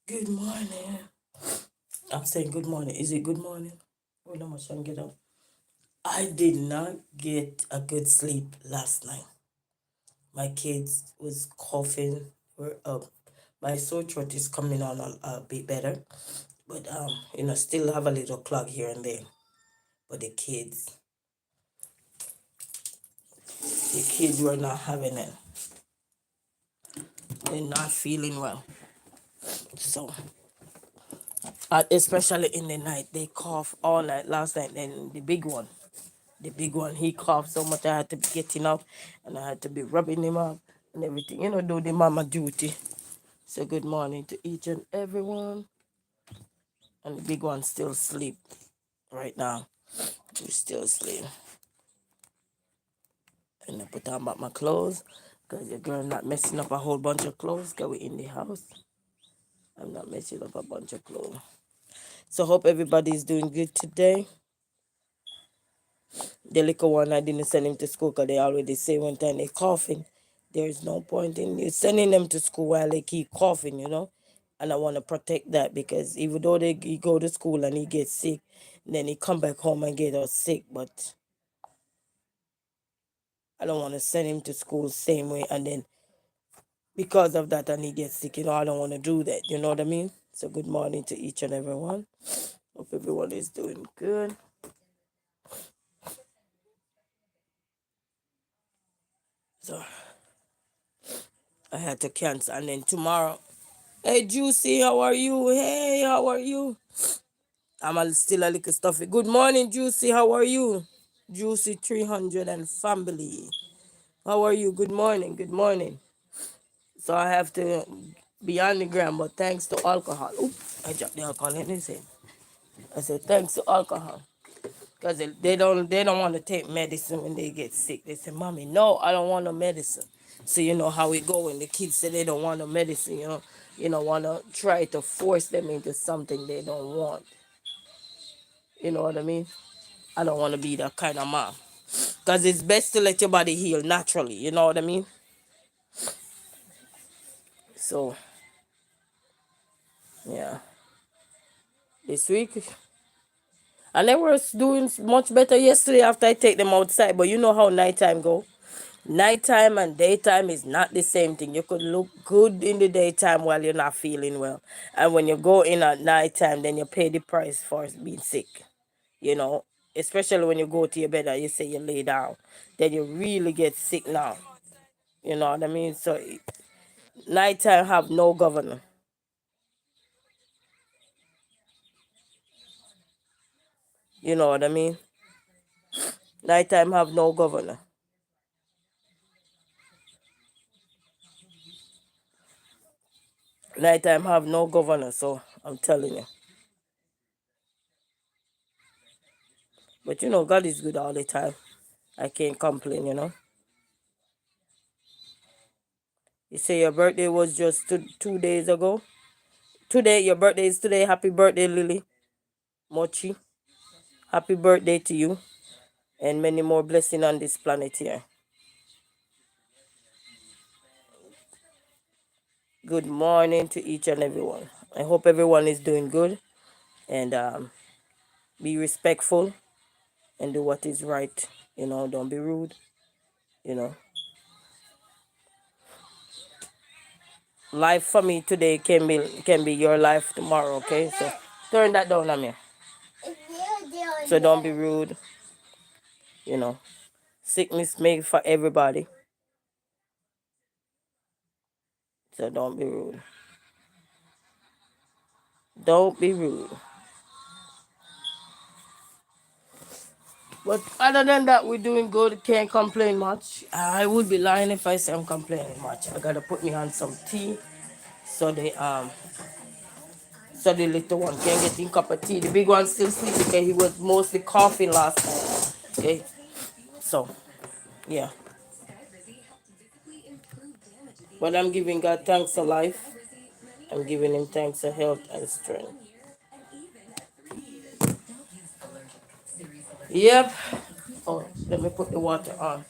Good morning. I'm saying good morning. Is it good morning? Hold on, I'm trying to get up. I did not get a good sleep last night. My kids was coughing. Were up. My sore throat is coming on a bit better, but still have a little clog here and there. But the kids were not having it. They're not feeling well. So, especially in the night, they cough all night last night. And the big one, he coughed so much I had to be getting up and I had to be rubbing him up and everything. Do the mama duty. So good morning to each and everyone. And the big one still sleep right now. We still asleep. And I put on back my clothes because your girl not messing up a whole bunch of clothes because we in the house. I'm not messing up a bunch of clothes. So hope everybody is doing good today. The little one, I didn't send him to school because they already say one time they coughing. There's no point in you sending them to school while they keep coughing. And I want to protect that because even though he go to school and he gets sick, then he come back home and get us sick. But I don't want to send him to school same way and then because of that and he gets sick. I don't want to do that. You know what I mean? So good morning to each and everyone. Hope everyone is doing good. So I had to cancel and then tomorrow. Hey Juicy, how are you? Hey, how are you? Still a little stuffy. Good morning, Juicy. How are you? Juicy 300 and family. How are you? Good morning. Good morning. So I have to be on the ground, but thanks to alcohol. Oop, I dropped the alcohol in his head. I said thanks to alcohol. Because they don't want to take medicine when they get sick. They say, Mommy, no, I don't want no medicine. So you know how it go when the kids say they don't want no medicine, you don't want to try to force them into something they don't want. You know what I mean? I don't want to be that kind of mom. Because it's best to let your body heal naturally. You know what I mean? So, yeah. This week. And they were doing much better yesterday after I take them outside. But you know how nighttime go. Nighttime and daytime is not the same thing. You could look good in the daytime while you're not feeling well. And when you go in at nighttime, then you pay the price for being sick. You know, especially when you go to your bed and you say you lay down. Then you really get sick now. You know what I mean? So nighttime have no governor. You know what I mean? Nighttime have no governor. Nighttime have no governor, so I'm telling you. But God is good all the time. I can't complain. You say your birthday was just 2 days ago. Today, your birthday is today. Happy birthday, Lily Mochi. Happy birthday to you. And many more blessings on this planet here. Good morning to each and everyone. I hope everyone is doing good. And be respectful and do what is right. Don't be rude. You know, life for me today can be your life tomorrow. Okay, so turn that down on me. So don't be rude. You know, sickness made for everybody. So don't be rude. Don't be rude. But other than that, we're doing good. Can't complain much. I would be lying if I say I'm complaining much. I gotta put me on some tea so the little one can get in cup of tea. The big one still sleeping because he was mostly coughing last night. Okay, so yeah. But I'm giving God thanks for life. I'm giving him thanks for health and strength. Yep. Oh, let me put the water on.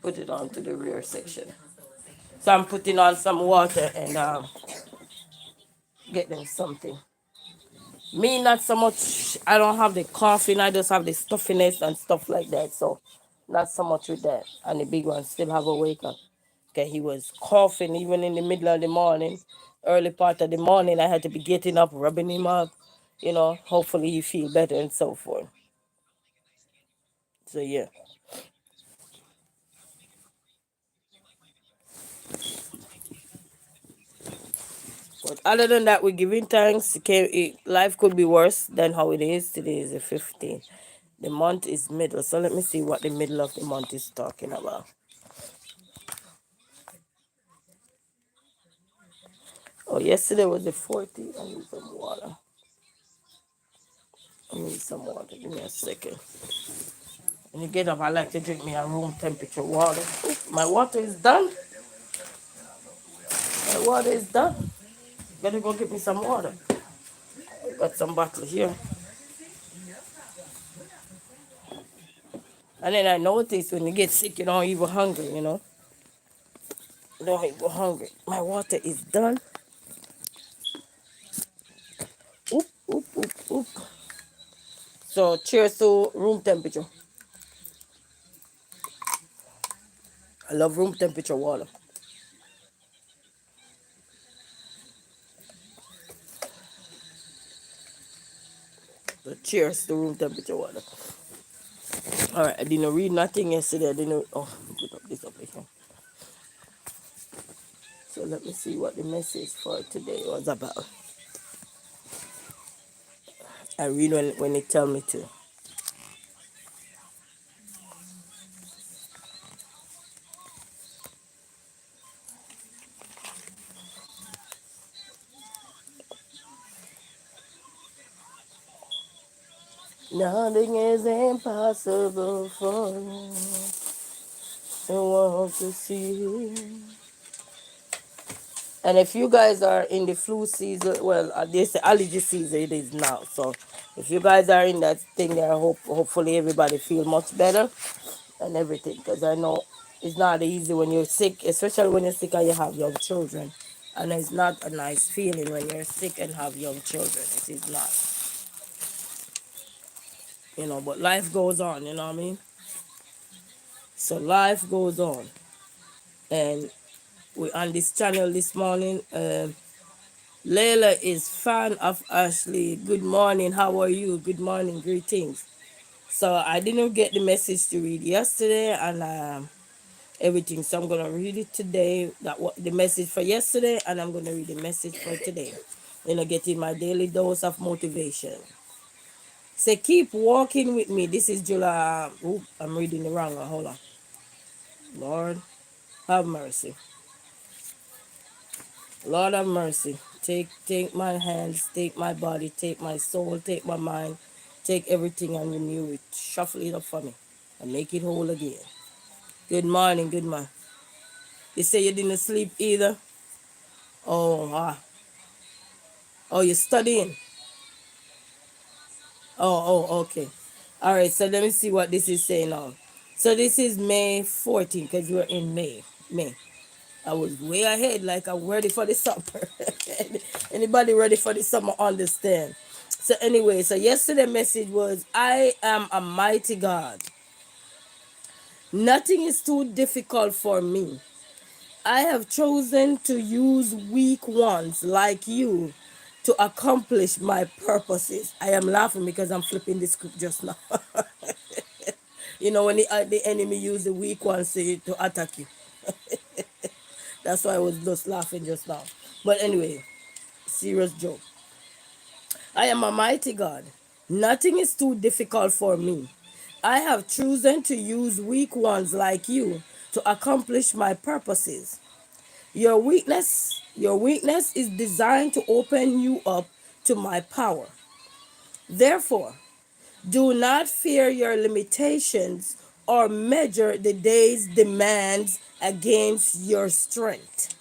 Put it on to the rear section. So I'm putting on some water and get them something. Me, not so much. I don't have the coughing. I just have the stuffiness and stuff like that. So, not so much with that. And the big one still have a wake up. Okay, he was coughing even in the middle of the morning, early part of the morning. I had to be getting up, rubbing him up. Hopefully he feel better and so forth. So yeah. But other than that, we're giving thanks. Life could be worse than how it is. Today is the 15th. The month is middle. So let me see what the middle of the month is talking about. Oh, yesterday was the 40th. I need some water. I need some water. Give me a second. When you get up, I like to drink me a room temperature water. Ooh, my water is done. My water is done. Better go get me some water. Got some bottle here. And then I notice when you get sick, you don't even hungry. You don't even hungry. My water is done. Oop, oop, oop, oop. So cheers to room temperature. I love room temperature water. So cheers to room temperature water. All right, I didn't read nothing yesterday. I didn't. Oh, put up this up here. So let me see what the message for today was about. I read when they tell me to. Nothing is impossible for you. I want to see you. And if you guys are in the flu season, well, they say allergy season it is now. So if you guys are in that thing there, hopefully everybody feel much better and everything. Because I know it's not easy when you're sick, especially when you're sick and you have young children. And it's not a nice feeling when you're sick and have young children. It is not. But life goes on, you know what I mean? So life goes on. And we on this channel this morning. Layla is fan of Ashley. Good morning. How are you? Good morning. Greetings. So I didn't get the message to read yesterday and everything. So I'm gonna read it today. The message for yesterday, and I'm gonna read the message for today. Getting my daily dose of motivation. Say keep walking with me. This is July. I'm reading the wrong one. Hold on. Lord, have mercy. Lord have mercy. Take my hands, take my body, take my soul, take my mind, take everything and renew it. Shuffle it up for me and make it whole again. Good morning, good man. You say you didn't sleep either? Oh, oh, you're studying? Okay. All right, so let me see what this is saying now. So this is May 14th because we're in May. I was way ahead, like I'm ready for the summer. Anybody ready for the summer understand? So anyway, so yesterday message was I am a mighty God. Nothing is too difficult for me. I have chosen to use weak ones like you to accomplish my purposes. I am laughing because I'm flipping the script just now. When the enemy use the weak ones to attack you. That's why I was just laughing just now. But anyway, serious joke. I am a mighty God. Nothing is too difficult for me. I have chosen to use weak ones like you to accomplish my purposes. Your weakness is designed to open you up to my power. Therefore, do not fear your limitations or measure the day's demands against your strength.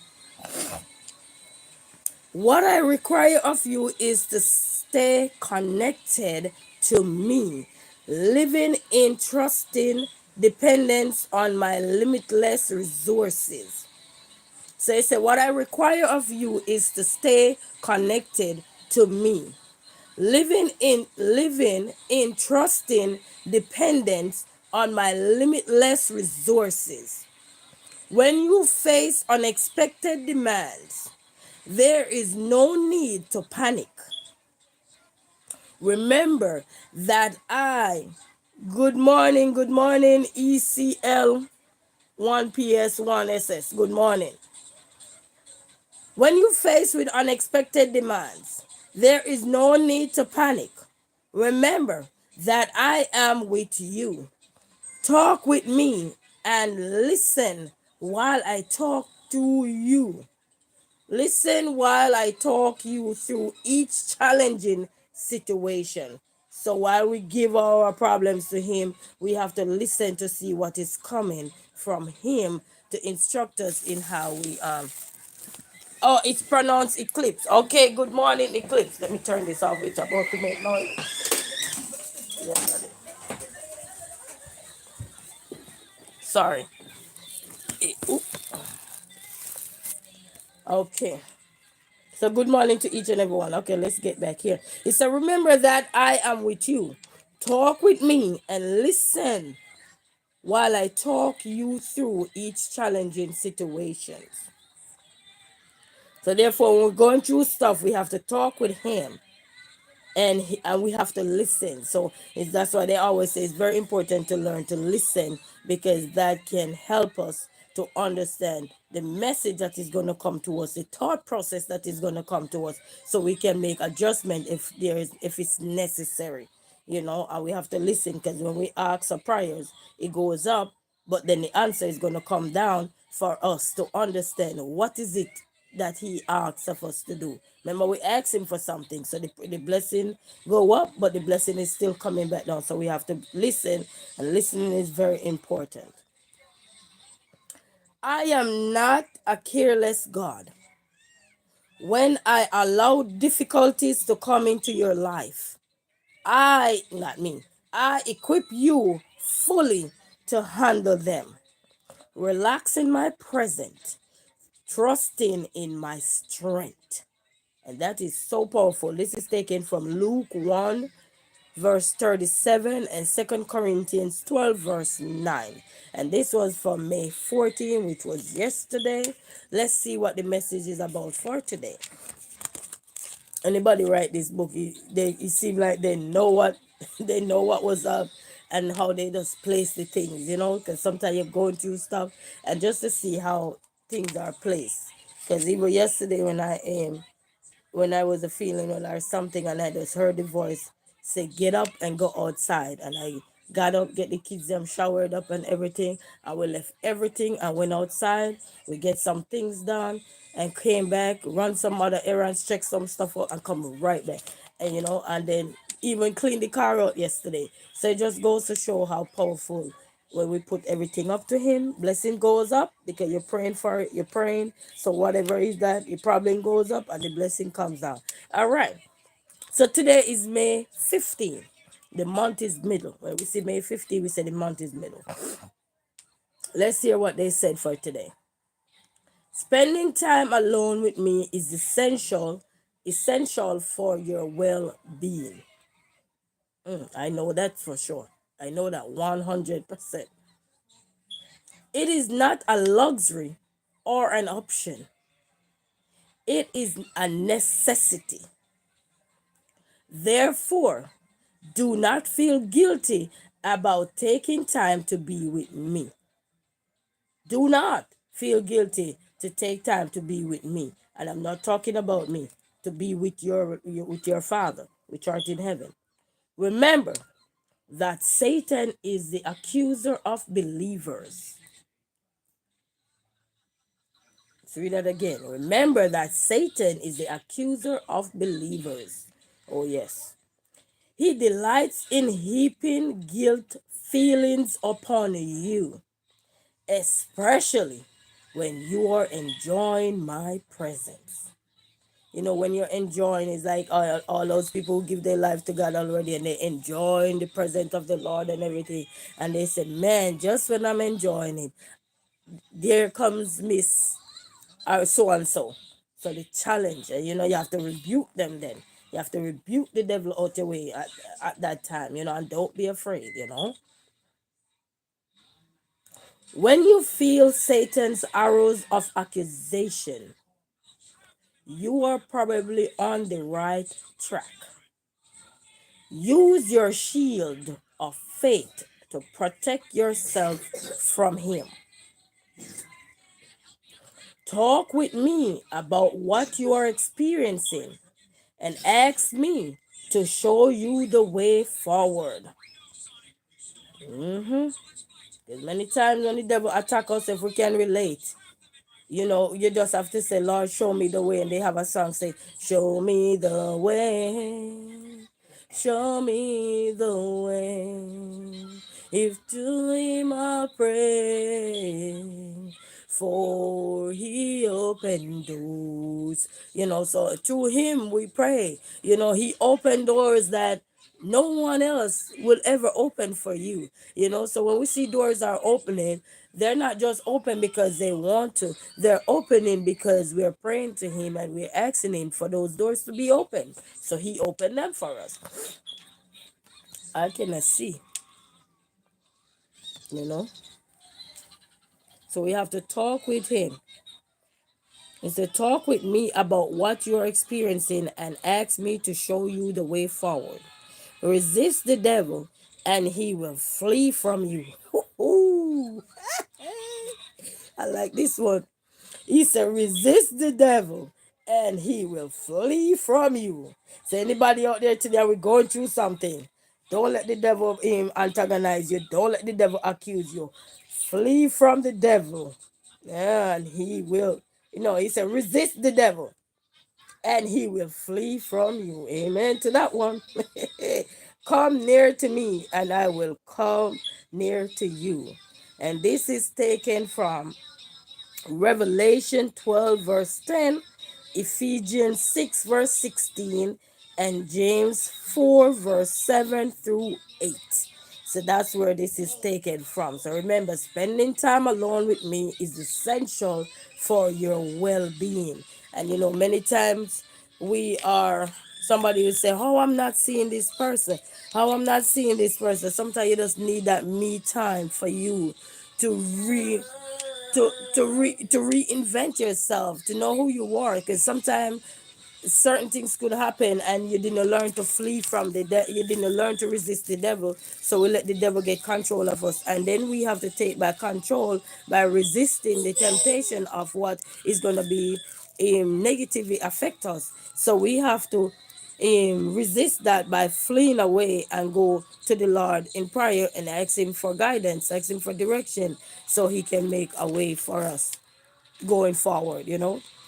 What I require of you is to stay connected to me, living in trusting dependence on my limitless resources. So he said, what I require of you is to stay connected to me. Living in trusting dependence on my limitless resources. When you face unexpected demands, there is no need to panic. Remember that good morning, ECL 1PS1SS, good morning. When you face with unexpected demands, there is no need to panic. Remember that I am with you. Talk with me and listen while I talk to you. Listen while I talk you through each challenging situation. So while we give our problems to him, we have to listen to see what is coming from him to instruct us in how we Oh, it's pronounced eclipse. Okay, good morning, eclipse. Let me turn this off. It's about to make noise. Yeah, sorry. Oop. Okay. So good morning to each and everyone. Okay, let's get back here. It said, remember that I am with you. Talk with me and listen while I talk you through each challenging situation. So therefore, when we're going through stuff, we have to talk with him and we have to listen. So that's why they always say it's very important to learn to listen, because that can help us to understand the message that is going to come to us, the thought process that is going to come to us, so we can make adjustment if it's necessary. And we have to listen, because when we ask our prayers, it goes up, but then the answer is going to come down for us to understand what is it that he asks of us to do. Remember, we ask him for something, so the blessing go up, but the blessing is still coming back down. So we have to listen, and listening is very important. I am not a careless God. When I allow difficulties to come into your life, not me, I equip you fully to handle them. Relax in my presence, trusting in my strength. And that is so powerful. This is taken from Luke 1, verse 37, and 2 Corinthians 12, verse 9. And this was from May 14, which was yesterday. Let's see what the message is about for today. Anybody write this book, it seems like they know what they know what was up, and how they just place the things, because sometimes you're going through stuff, and just to see how things are placed. Because even yesterday when I was a feeling or something, and I just heard the voice say, get up and go outside. And I got up, get the kids them showered up and everything. And we left everything and went outside. We get some things done and came back, run some other errands, check some stuff out, and come right back. And then even clean the car out yesterday. So it just goes to show how powerful, when we put everything up to him, blessing goes up, because you're praying for it, you're praying. So whatever is that, your problem goes up and the blessing comes down. All right. So today is May 15. The month is middle. When we see May 15, we say the month is middle. Let's hear what they said for today. Spending time alone with me is essential for your well-being. I know that for sure. I know that 100%. It is not a luxury or an option. It is a necessity. Therefore, do not feel guilty about taking time to be with me. Do not feel guilty to take time to be with me. And I'm not talking about me, to be with your Father, which art in heaven. Remember that Satan is the accuser of believers. Let's read that again. Remember that Satan is the accuser of believers. Oh, yes. He delights in heaping guilt feelings upon you, especially when you are enjoying my presence. When you're enjoying, it's like all those people who give their life to God already, and they're enjoying the presence of the Lord and everything. And they say, man, just when I'm enjoying it, there comes Miss or so and so. So the challenge, you have to rebuke them then. You have to rebuke the devil out your way at that time, and don't be afraid. When you feel Satan's arrows of accusation, you are probably on the right track. Use your shield of faith to protect yourself from him. Talk with me about what you are experiencing and ask me to show you the way forward. There's many times when the devil attack us, if we can relate. You just have to say, Lord, show me the way. And they have a song say, show me the way. Show me the way. If to him I pray, for he opened doors. So to him we pray. He opened doors that no one else will ever open for you. So when we see doors are opening, they're not just open because they want to. They're opening because we're praying to him and we're asking him for those doors to be open. So he opened them for us. I cannot see, you know. So we have to talk with him. He said, talk with me about what you're experiencing and ask me to show you the way forward. Resist the devil and he will flee from you. Ooh. I like this one. He said, resist the devil and he will flee from you. So anybody out there today, we're going through something. Don't let the devil antagonize you. Don't let the devil accuse you. Flee from the devil. Yeah, and he will. He said, resist the devil and he will flee from you. Amen to that one. Come near to me and I will come near to you. And this is taken from Revelation 12 verse 10, Ephesians 6 verse 16, and James 4 verse 7 through 8. So that's where this is taken from. So remember, spending time alone with me is essential for your well-being. And many times somebody will say, oh, I'm not seeing this person. Oh, I'm not seeing this person. Sometimes you just need that me time for you to to reinvent yourself, to know who you are, because sometimes certain things could happen and you didn't learn to flee from you didn't learn to resist the devil, so we let the devil get control of us, and then we have to take back control by resisting the temptation of what is going to be negatively affect us. So we have to resist that by fleeing away and go to the Lord in prayer and ask him for guidance, ask him for direction, so he can make a way for us going forward.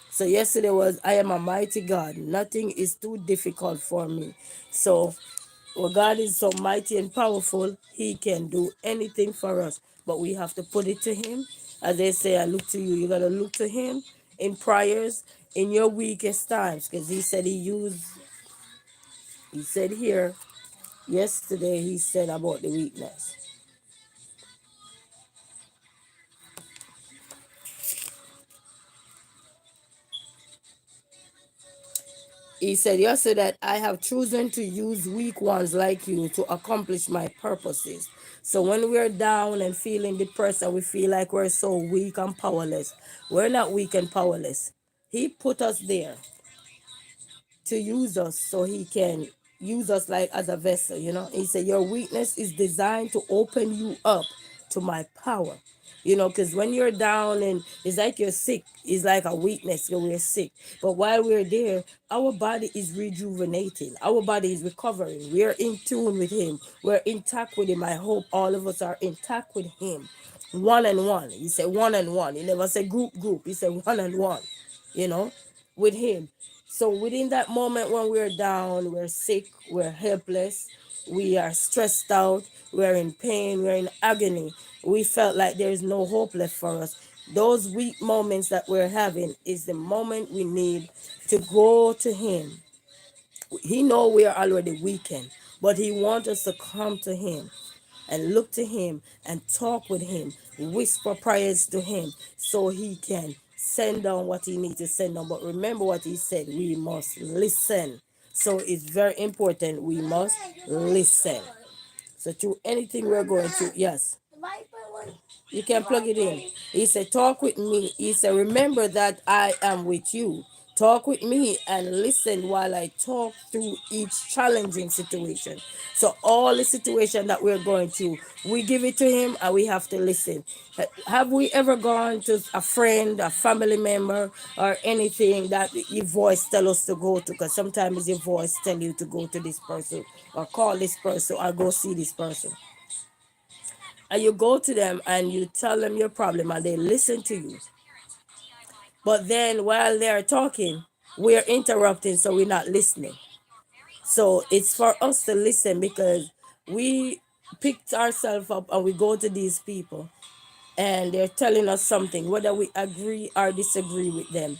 So yesterday was, I am a mighty God. Nothing is too difficult for me. So God is so mighty and powerful, he can do anything for us. But we have to put it to him. As they say, I look to you. You got to look to him in prayers in your weakest times. Because he said here, yesterday, he said about the weakness. He said yesterday that I have chosen to use weak ones like you to accomplish my purposes. So when we're down and feeling depressed and we feel like we're so weak and powerless, we're not weak and powerless. He put us there to use us so he can use us like as a vessel. He said your weakness is designed to open you up to my power. Because when you're down and it's like you're sick, it's like a weakness when we're sick. But while we're there, our body is rejuvenating, our body is recovering, we're in tune with him, we're intact with him. I hope all of us are intact with him, one and one. He said one and one. He never said group. He said one and one, you know with him. So within that moment when we're down, we're sick, we're helpless, we are stressed out, we're in pain, we're in agony, we felt like there is no hope left for us. Those weak moments that we're having is the moment we need to go to him. He know we are already weakened, but he wants us to come to him and look to him and talk with him, whisper prayers to him so he can send down what he needs to send down. But remember what he said, we must listen. So it's very important. We must listen. So to anything we're going through, yes. You can plug it in. He said, talk with me. He said, remember that I am with you. Talk with me and listen while I talk through each challenging situation. So all the situation that we're going through, we give it to him and we have to listen. Have we ever gone to a friend, a family member, or anything that your voice tell us to go to? Because sometimes your voice tell you to go to this person or call this person or go see this person, and you go to them and you tell them your problem and they listen to you, but then while they're talking, we're interrupting, so we're not listening. So it's for us to listen, because we picked ourselves up and we go to these people and they're telling us something, whether we agree or disagree with them.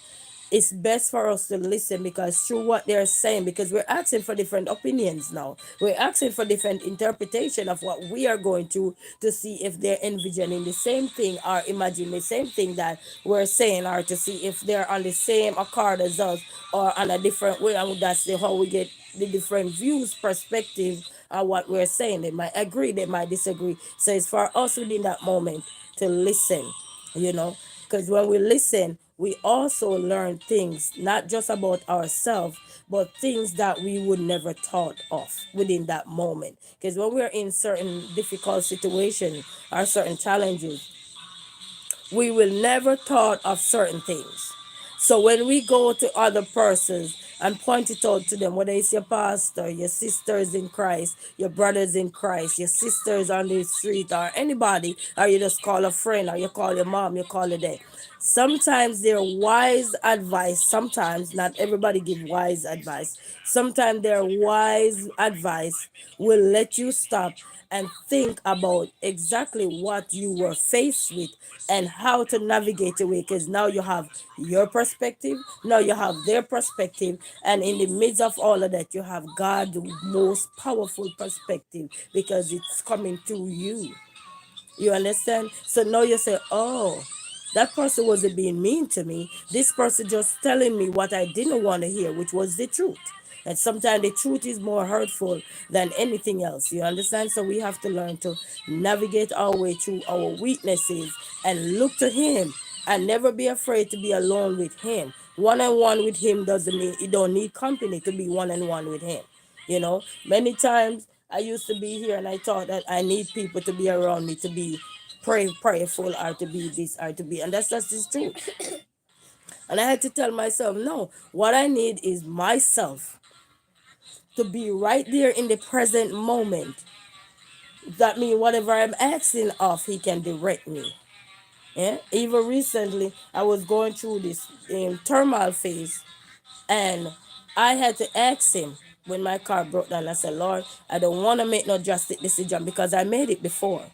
It's best for us to listen, because through what they're saying, because we're asking for different opinions now, we're asking for different interpretation of what we are going to see if they're envisioning the same thing or imagine the same thing that we're saying, or to see if they're on the same accord as us or on a different way. And that's how we get the different views, perspective on what we're saying. They might agree, they might disagree. So it's for us within that moment to listen, you know, because when we listen, we also learn things not just about ourselves, but things that we would never thought of within that moment. Because when we're in certain difficult situations or certain challenges, we will never thought of certain things. So when we go to other persons and point it out to them, whether it's your pastor, your sisters in Christ, your brothers in Christ, your sisters on the street, or anybody, or you just call a friend, or you call your mom, you call your dad. Sometimes they're wise advice. Sometimes not everybody give wise advice. Sometimes their wise advice will let you stop and think about exactly what you were faced with and how to navigate away, because now you have your perspective, now you have their perspective, and in the midst of all of that, you have God's most powerful perspective, because it's coming to you. You understand? So now you say, oh, that person wasn't being mean to me. This person just telling me what I didn't want to hear, which was the truth. And sometimes the truth is more hurtful than anything else. You understand? So we have to learn to navigate our way through our weaknesses and look to Him, and never be afraid to be alone with Him. One on one with Him doesn't mean you don't need company to be one on one with Him. You know, many times I used to be here and I thought that I need people to be around me to be prayerful, or to be this, or to be, and that's just the truth. And I had to tell myself, no, what I need is myself to be right there in the present moment. That means whatever I'm asking of, He can direct me. Yeah. Even recently, I was going through this turmoil phase, and I had to ask Him when my car broke down. I said, Lord, I don't want to make no drastic decision, because I made it before.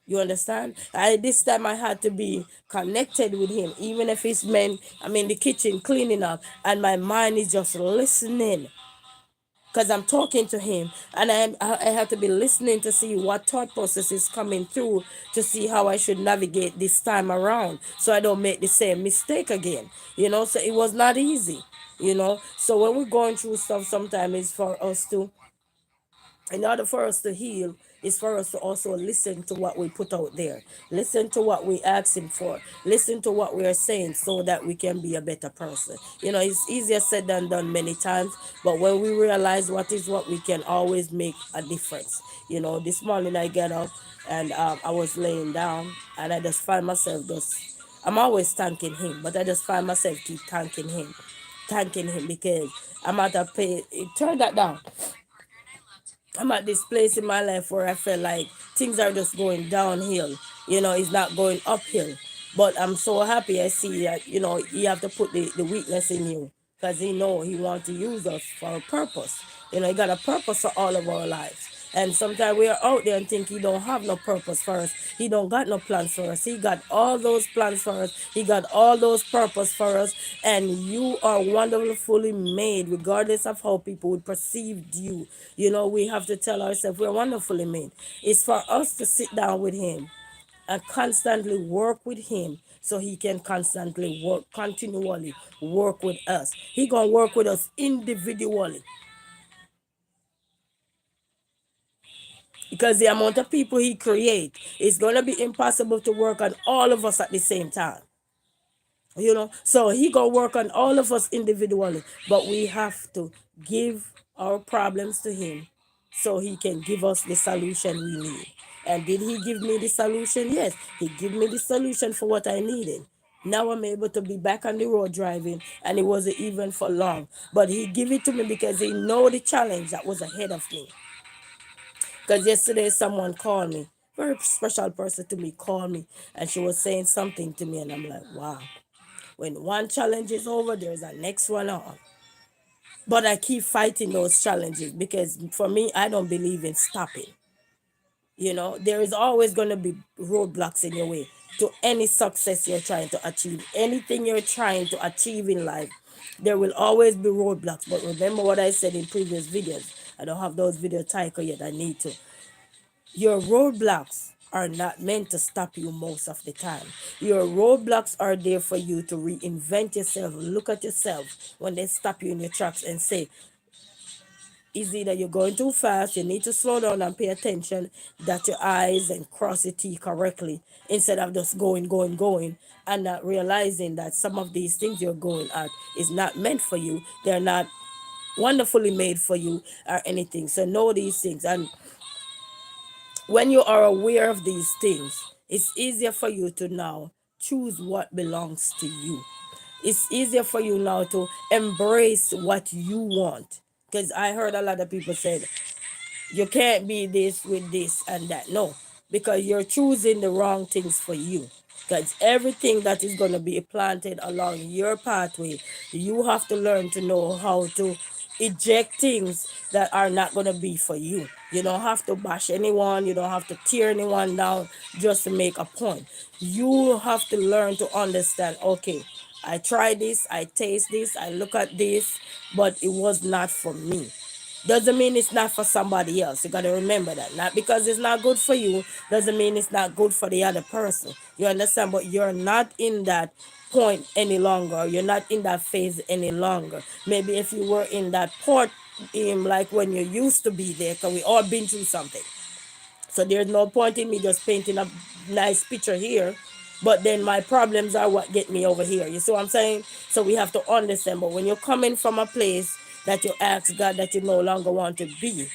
You understand? This time I had to be connected with Him, even if it's meant I'm in the kitchen cleaning up, and my mind is just listening, because I'm talking to Him, and I have to be listening to see what thought process is coming through, to see how I should navigate this time around, so I don't make the same mistake again. So it was not easy. So when we're going through stuff, sometimes it's for us to, in order for us to heal, is for us to also listen to what we put out there, listen to what we asking for, listen to what we are saying, so that we can be a better person. It's easier said than done many times, but when we realize what is what, we can always make a difference. This morning I get up, and I was laying down, and I just find myself just, I'm always thanking Him, but I just find myself keep thanking him, because I'm at a pay. Turn that down. I'm at this place in my life where I feel like things are just going downhill. It's not going uphill. But I'm so happy I see that, you have to put the weakness in you, because He wants to use us for a purpose. He got a purpose for all of our lives. And sometimes we are out there and think He don't have no purpose for us. He don't got no plans for us. He got all those plans for us. He got all those purpose for us. And you are wonderfully made, regardless of how people would perceive you. We have to tell ourselves we're wonderfully made. It's for us to sit down with Him and constantly work with Him, so he can constantly work, continually work with us. He gonna work with us individually, because the amount of people he create, it's gonna be impossible to work on all of us at the same time. So he gonna work on all of us individually, but we have to give our problems to him so he can give us the solution we need. And did he give me the solution? Yes, he gave me the solution for what I needed. Now I'm able to be back on the road driving, and it wasn't even for long, but he gave it to me because he know the challenge that was ahead of me. Because yesterday someone called me, very special person to me, called me, and she was saying something to me, and I'm like, wow. When one challenge is over, there's a next one on. But I keep fighting those challenges because for me, I don't believe in stopping. There is always going to be roadblocks in your way to any success you're trying to achieve. Anything you're trying to achieve in life, there will always be roadblocks. But remember what I said in previous videos. I don't have those video title yet. I need to. Your roadblocks are not meant to stop you most of the time. Your roadblocks are there for you to reinvent yourself. Look at yourself when they stop you in your tracks and say, is either you're going too fast, you need to slow down and pay attention, dot your eyes and cross your T correctly, instead of just going, and not realizing that some of these things you're going at is not meant for you. They're not wonderfully made for you or anything. So know these things. And when you are aware of these things, it's easier for you to now choose what belongs to you. It's easier for you now to embrace what you want. Because I heard a lot of people say, you can't be this with this and that. No, because you're choosing the wrong things for you. Because everything that is going to be planted along your pathway, you have to learn to know how to eject things that are not going to be for you. You don't have to bash anyone, you don't have to tear anyone down just to make a point. You have to learn to understand, okay, I try this, I taste this, I look at this, but it was not for me. Doesn't mean it's not for somebody else. You got to remember that. Not because it's not good for you doesn't mean it's not good for the other person. You understand? But you're not in that point any longer. You're not in that phase any longer. Maybe if you were in that port, like when you used to be there, because we all been through something. So there's no point in me just painting a nice picture here, but then my problems are what get me over here. You see what I'm saying? So we have to understand. But when you're coming from a place that you ask God that you no longer want to be,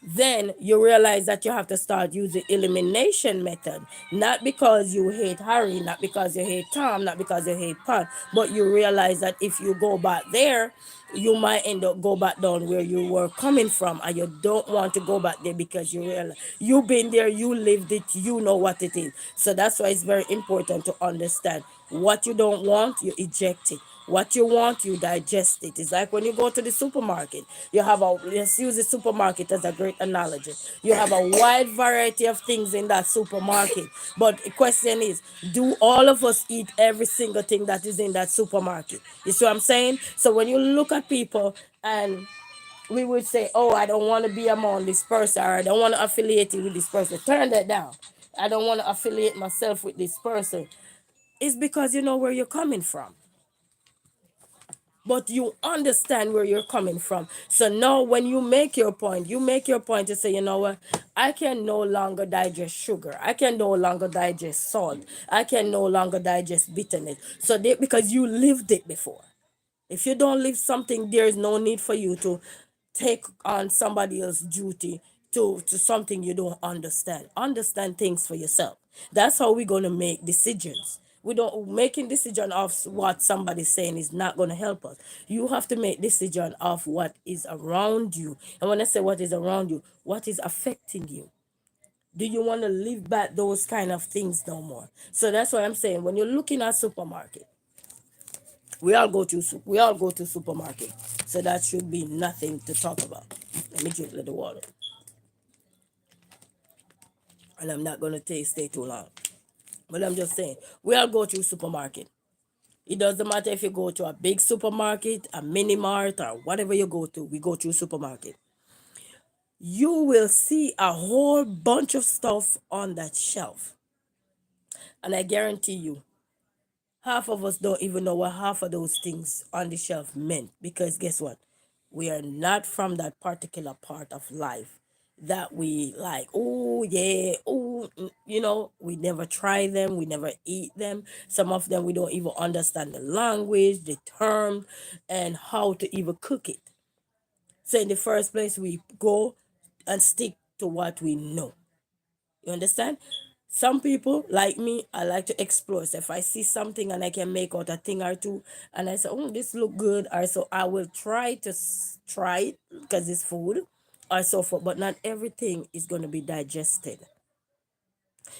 then you realize that you have to start using elimination method, not because you hate Harry, not because you hate Tom, not because you hate Pat, but you realize that if you go back there, you might end up go back down where you were coming from, and you don't want to go back there because you realize you've been there, you lived it, you know what it is. So that's why it's very important to understand what you don't want, you eject it. What you want, you digest it. It's like when you go to the supermarket. Let's use the supermarket as a great analogy. You have a wide variety of things in that supermarket. But the question is, do all of us eat every single thing that is in that supermarket? You see what I'm saying? So when you look at people and we would say, oh, I don't want to be among this person, or I don't want to affiliate with this person. Turn that down. I don't want to affiliate myself with this person. It's because you know where you're coming from, but you understand where you're coming from. So now when you make your point to say, you know what, I can no longer digest sugar, I can no longer digest salt, I can no longer digest bitterness. So because you lived it before. If you don't live something, there is no need for you to take on somebody else's duty to something you don't understand. Understand things for yourself. That's how we're gonna make decisions. We don't making decision of what somebody's saying is not gonna help us. You have to make decision of what is around you. And when I say what is around you, what is affecting you? Do you want to live back those kind of things no more? So that's why I'm saying when you're looking at supermarket, we all go to supermarket. So that should be nothing to talk about. Let me drink a little water. And I'm not gonna stay too long. But I'm just saying, we all go to supermarket. It doesn't matter if you go to a big supermarket, a mini mart, or whatever you go to, we go to a supermarket. You will see a whole bunch of stuff on that shelf. And I guarantee you, half of us don't even know what half of those things on the shelf meant, because guess what? We are not from that particular part of life that we like, oh yeah, oh, we never try them, we never eat them. Some of them we don't even understand the language, the term, and how to even cook it. So in the first place, we go and stick to what we know. You understand? Some people like me, I like to explore. So if I see something and I can make out a thing or two, and I say, "Oh, this look good," or so I will try to try it because it's food, or so forth. But not everything is going to be digested.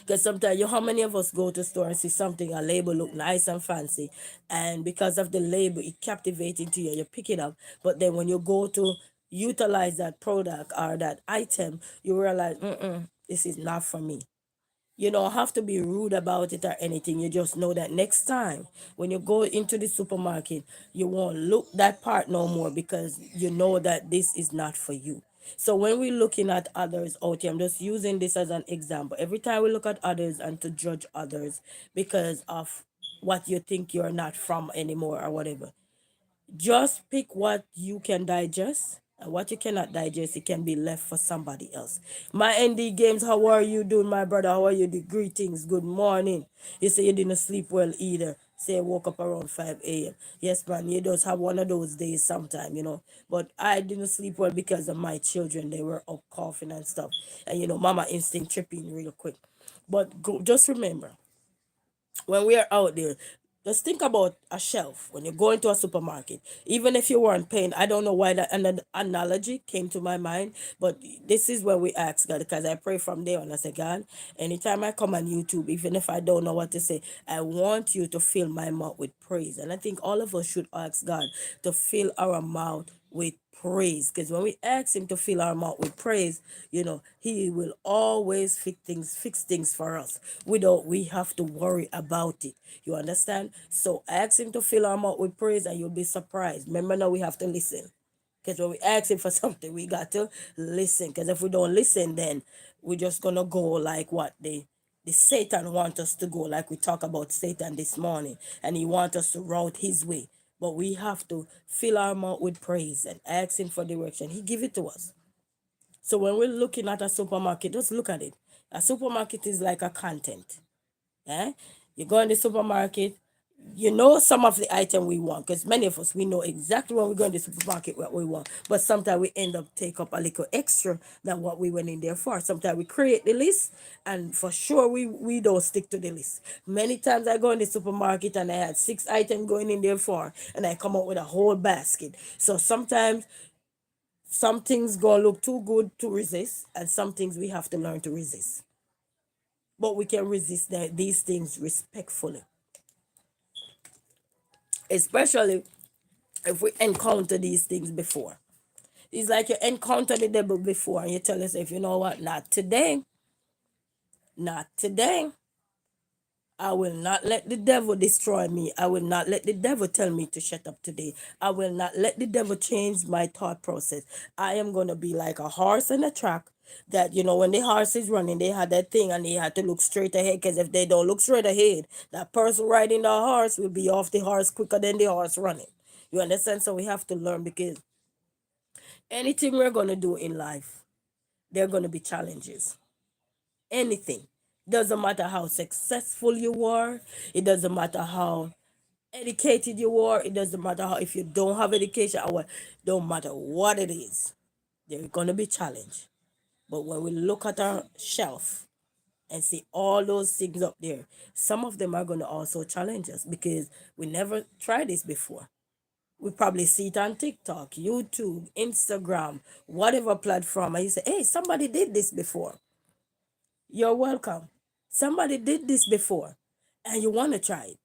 Because sometimes, how many of us go to store and see something, a label look nice and fancy, and because of the label, it captivating to you, you pick it up. But then when you go to utilize that product or that item, you realize, this is not for me. You don't have to be rude about it or anything. You just know that next time when you go into the supermarket, you won't look that part no more, because you know that this is not for you. So when we're looking at others out here, I'm just using this as an example. Every time we look at others and to judge others because of what you think you're not from anymore or whatever, just pick what you can digest, and what you cannot digest, it can be left for somebody else. My ND Games, how are you doing, my brother? How are you? The greetings. Good morning. You say you didn't sleep well either. Say you woke up around 5 a.m. Yes, man, you just have one of those days sometime. But I didn't sleep well because of my children. They were up coughing and stuff. And mama instinct tripping real quick. But just remember, when we are out there, just think about a shelf when you go into a supermarket. Even if you weren't paying, I don't know why that analogy came to my mind, but this is where we ask God, because I pray from there and I say, God, anytime I come on YouTube, even if I don't know what to say, I want you to fill my mouth with praise. And I think all of us should ask God to fill our mouth with praise, because when we ask him to fill our mouth with praise, he will always fix things for us without we have to worry about it. You understand? So ask him to fill our mouth with praise and you'll be surprised. Remember, now we have to listen, because when we ask him for something, we got to listen, because if we don't listen, then we're just gonna go like what the Satan want us to go, like we talk about Satan this morning, and he want us to route his way. But we have to fill our mouth with praise and ask him for direction. He give it to us. So when we're looking at a supermarket, just look at it. A supermarket is like a content. Eh? You go in the supermarket, you know some of the item we want, because many of us, we know exactly when we go in the supermarket what we want, but sometimes we end up take up a little extra than what we went in there for. Sometimes we create the list, and for sure we don't stick to the list. Many times I go in the supermarket and I had 6 items going in there for, and I come out with a whole basket. So sometimes some things gonna look too good to resist, and some things we have to learn to resist, but we can resist these things respectfully, especially if we encounter these things before. It's like you encounter the devil before and you tell yourself, you know what, not today, not today. I will not let the devil destroy me. I will not let the devil tell me to shut up today. I will not let the devil change my thought process. I am going to be like a horse in a track, that, when the horse is running, they had that thing and they had to look straight ahead, because if they don't look straight ahead, that person riding the horse will be off the horse quicker than the horse running. You understand? So we have to learn, because anything we're going to do in life, there are going to be challenges. Anything. Doesn't matter how successful you are. It doesn't matter how educated you are. It doesn't matter how, if you don't have education or what. Don't matter what it is. There's going to be challenge. But when we look at our shelf and see all those things up there, some of them are going to also challenge us, because we never tried this before. We probably see it on TikTok, YouTube, Instagram, whatever platform, and you say, hey, somebody did this before. You're welcome. Somebody did this before and you want to try it.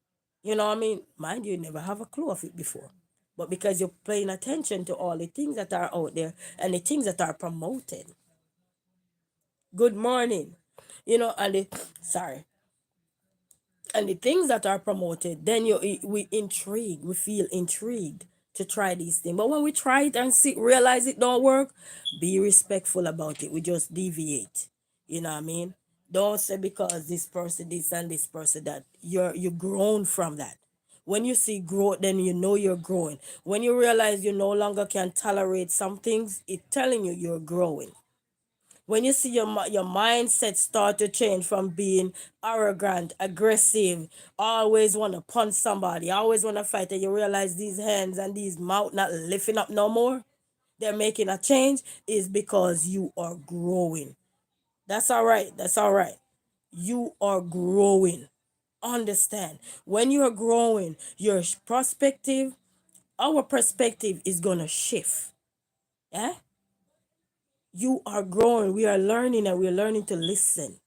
You know what I mean? Mind you, never have a clue of it before. But because you're paying attention to all the things that are out there and the things that are promoted. Good morning. And sorry. And the things that are promoted, then we feel intrigued to try these things. But when we try it and realize it don't work, be respectful about it. We just deviate. You know what I mean? Don't say because this person this and this person that. You're grown from that. When you see growth, then you know you're growing. When you realize you no longer can tolerate some things, it's telling you you're growing. When you see your mindset start to change from being arrogant, aggressive, always want to punch somebody, always want to fight, and you realize these hands and these mouth not lifting up no more, they're making a change, is because you are growing. That's all right. That's all right. You are growing. Understand. When you are growing, your perspective, our perspective is going to shift. Yeah? You are growing. We are learning and we're learning to listen.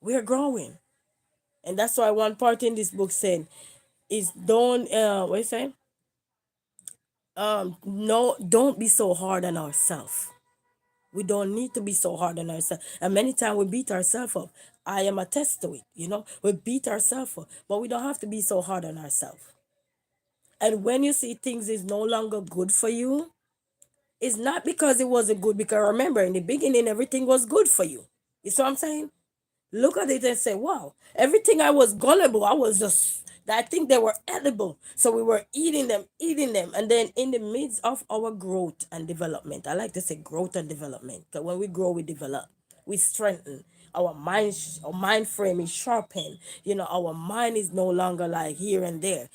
We're growing. And that's why one part in this book said is don't what you say? No, don't be so hard on ourselves. We don't need to be so hard on ourselves. And many times we beat ourselves up. I am a test to it, We beat ourselves up. But we don't have to be so hard on ourselves. And when you see things is no longer good for you, it's not because it wasn't good. Because remember, in the beginning, everything was good for you. You see what I'm saying? Look at it and say, wow, everything I was gullible, I think they were edible. So we were eating them. And then in the midst of our growth and development, I like to say growth and development. Because when we grow, we develop, we strengthen. Our mind frame is sharpened. Our mind is no longer like here and there,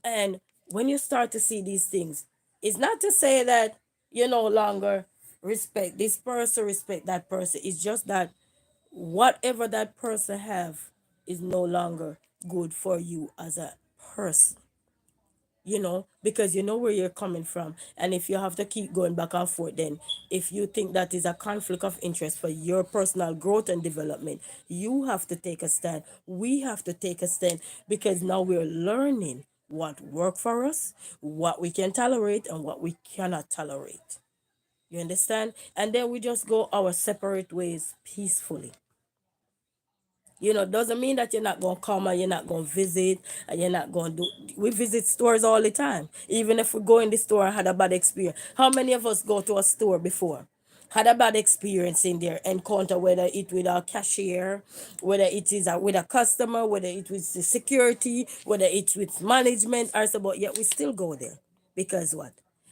And when you start to see these things, it's not to say that you no longer respect this person, respect that person. It's just that whatever that person have is no longer good for you as a person, because you know where you're coming from. And if you have to keep going back and forth, then if you think that is a conflict of interest for your personal growth and development, you have to take a stand. We have to take a stand, because now we're learning what work for us, what we can tolerate and what we cannot tolerate. You understand? And then we just go our separate ways peacefully. Doesn't mean that you're not going to come and you're not going to visit and you're not going to do. We visit stores all the time. Even if we go in the store and had a bad experience. How many of us go to a store before? Had a bad experience in there, encounter, whether it with a cashier, whether it is with a customer, whether it was the security, whether it's with management, or so, but yet we still go there. Because what?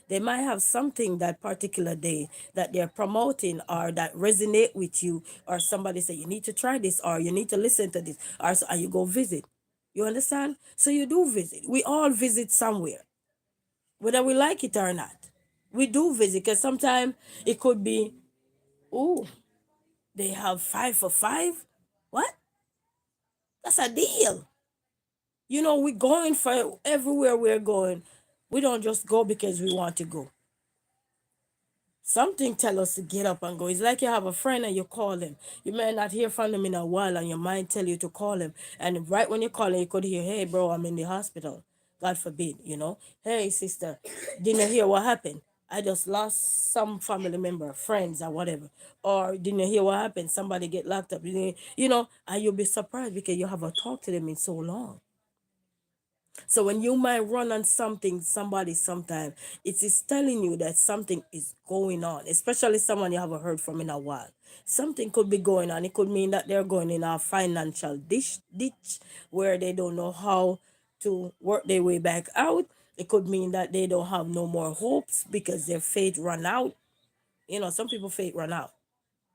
They might have something that particular day that they're promoting or that resonate with you, or somebody say you need to try this or you need to listen to this, or so, and you go visit. You understand? So you do visit. We all visit somewhere, whether we like it or not. We do visit, because sometimes it could be, oh, they have 5 for 5. What? That's a deal. We're going for everywhere we're going. We don't just go because we want to go. Something tell us to get up and go. It's like you have a friend and you call him. You may not hear from them in a while, and your mind tell you to call him. And right when you call him, you could hear, "Hey, bro, I'm in the hospital. God forbid, Hey, sister, didn't you hear what happened? I just lost some family member, friends, or whatever. Or didn't you hear what happened? Somebody get locked up. And you'll be surprised because you haven't talked to them in so long. So when you might run on something, somebody sometime, it is telling you that something is going on, especially someone you haven't heard from in a while. Something could be going on. It could mean that they're going in a financial ditch where they don't know how to work their way back out. It could mean that they don't have no more hopes because their faith run out. Some people faith run out,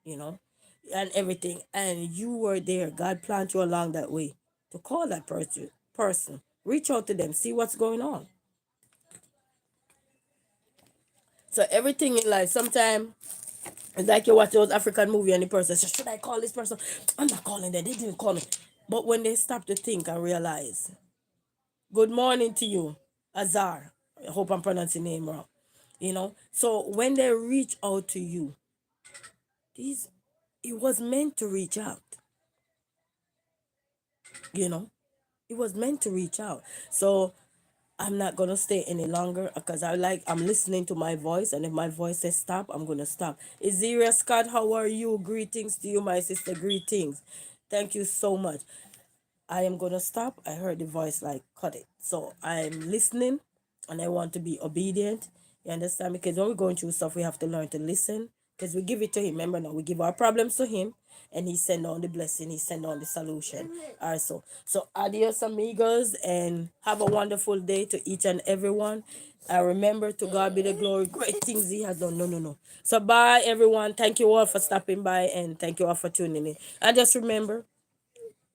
you know, and everything. And you were there. God planted you along that way to call that person. Reach out to them, see what's going on. So everything in life, sometimes it's like you watch those African movie and the person says, should I call this person? I'm not calling them. They didn't call me. But when they stop to think and realize, good morning to you, Azar. I hope I'm pronouncing your name wrong. So when they reach out to you, these it was meant to reach out. You know, it was meant to reach out. So I'm not gonna stay any longer because I'm listening to my voice, and if my voice says stop, I'm gonna stop. Iziria Scott, how are you? Greetings to you, my sister. Greetings. Thank you so much. I am gonna stop. I heard the voice like cut it. So I'm listening and I want to be obedient. You understand? Because when we're going through stuff, we have to learn to listen. because we give it to him. Remember now, we give our problems to him, and he send on the blessing, he send on the solution. All right, so adios amigos, and have a wonderful day to each and everyone. And remember, to God be the glory, great things he has done. No. So bye everyone, thank you all for stopping by, and thank you all for tuning in. And just remember,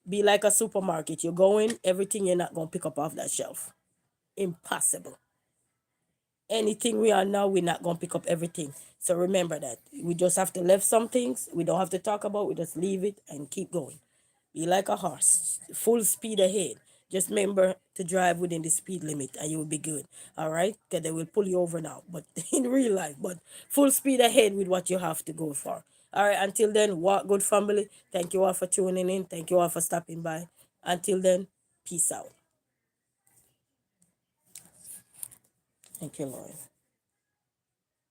be like a supermarket. You go in, everything you're not gonna pick up off that shelf. Impossible. Anything we are now, we're not gonna pick up everything. So remember that. We just have to leave some things. We don't have to talk about. We just leave it and keep going. Be like a horse, full speed ahead. Just remember to drive within the speed limit, and you will be good. All right? Because they will pull you over now, but in real life. But full speed ahead with what you have to go for. All right. Until then, walk good, family. Thank you all for tuning in. Thank you all for stopping by. Until then, peace out. Thank you, Lord.